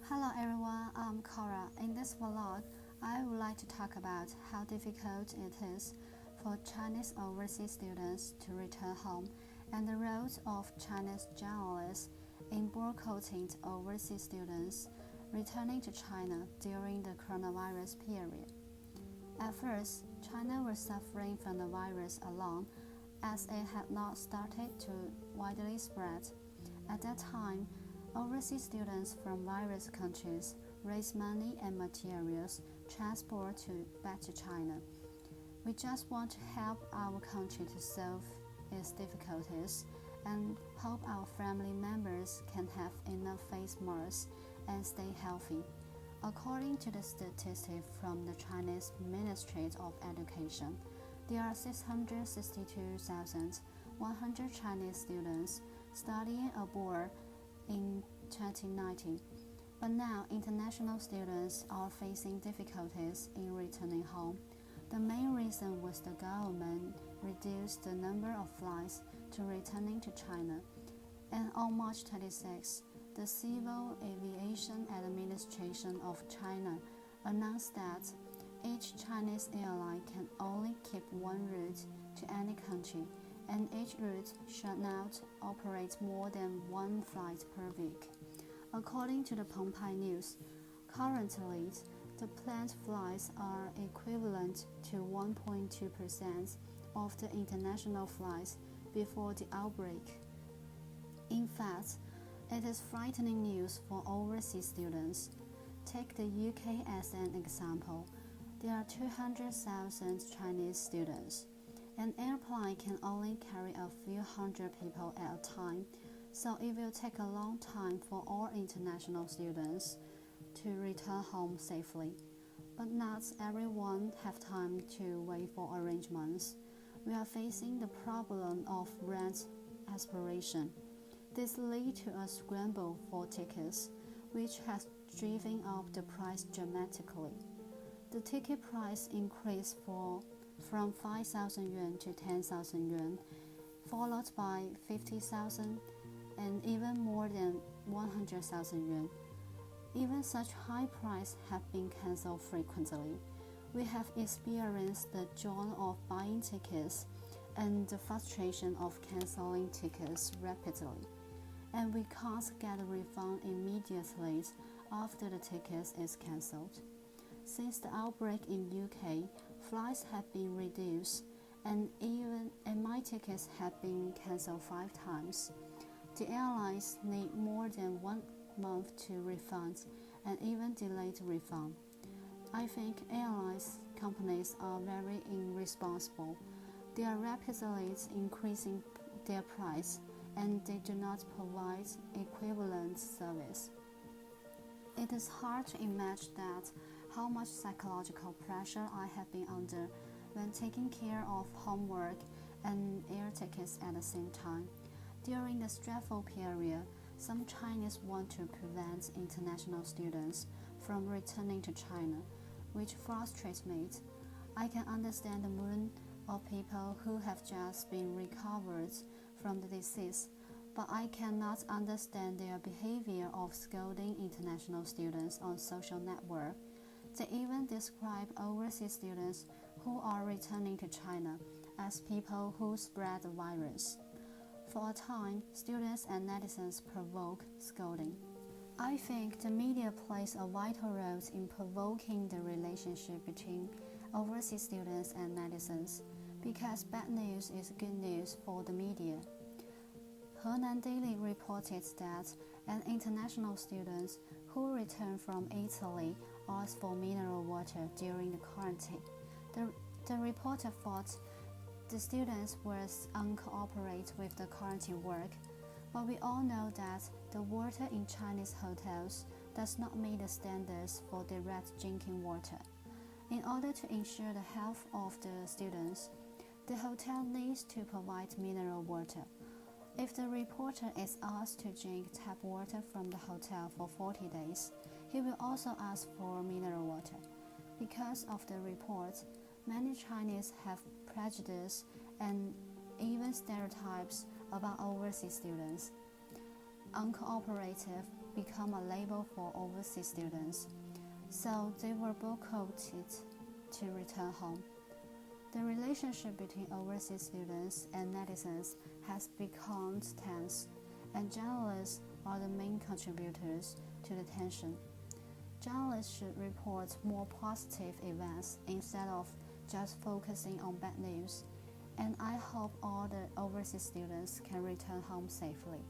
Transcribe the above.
Hello everyone, I'm Cora. In this vlog, I would like to talk about how difficult it is for Chinese overseas students to return home and the role of Chinese journalists in boycotting overseas students returning to China during the coronavirus period. At first, China was suffering from the virus alone as it had not started to widely spread. At that time, overseas students from various countries raise money and materials transport back to China. We just want to help our country to solve its difficulties and hope our family members can have enough face masks and stay healthy. According to the statistics from the Chinese Ministry of Education, there are 662,100 Chinese students studying abroad in 2019, but now international students are facing difficulties in returning home. The main reason was the government reduced the number of flights to returning to China, and on March 26, the Civil Aviation Administration of China announced that each Chinese airline can only keep one route to any country, and each route should not operate more than one flight per week. According to the Pompai News, currently the planned flights are equivalent to 1.2% of the international flights before the outbreak. In fact, it is frightening news for overseas students. Take the UK as an example. There are 200,000 Chinese students. An airplane can only carry a few hundred people at a time, so it will take a long time for all international students to return home safely. But not everyone have time to wait for arrangements. We are facing the problem of rent aspiration. This leads to a scramble for tickets, which has driven up the price dramatically. The ticket price increased from 5,000 yuan to 10,000 yuan, followed by 50,000 and even more than 100,000 yuan. Even such high prices have been cancelled frequently. We have experienced the joy of buying tickets and the frustration of cancelling tickets rapidly, and we can't get a refund immediately after the ticket is cancelled. Since the outbreak in UK, flights have been reduced, and my tickets have been cancelled 5 times. The airlines need more than 1 month to refund, and even delayed refund. I think airlines companies are very irresponsible. They are rapidly increasing their price, and they do not provide equivalent service. It is hard to imagine that how much psychological pressure I have been under when taking care of homework and air tickets at the same time. During the stressful period, some Chinese want to prevent international students from returning to China, which frustrates me. I can understand the mood of people who have just been recovered from the disease, but I cannot understand their behavior of scolding international students on social network. They even describe overseas students who are returning to China as people who spread the virus. For a time, students and netizens provoke scolding. I think the media plays a vital role in provoking the relationship between overseas students and netizens, because bad news is good news for the media. Henan Daily reported that an international student who returned from Italy asked for mineral water during the quarantine. The reporter thought the students were uncooperative with the quarantine work, but we all know that the water in Chinese hotels does not meet the standards for direct drinking water. In order to ensure the health of the students, the hotel needs to provide mineral water. If the reporter is asked to drink tap water from the hotel for 40 days, he will also ask for mineral water. Because of the report, many Chinese have prejudice and even stereotypes about overseas students. Uncooperative become a label for overseas students, so they were boycotted to return home. The relationship between overseas students and netizens has become tense, and journalists are the main contributors to the tension. Journalists should report more positive events instead of just focusing on bad news, and I hope all the overseas students can return home safely.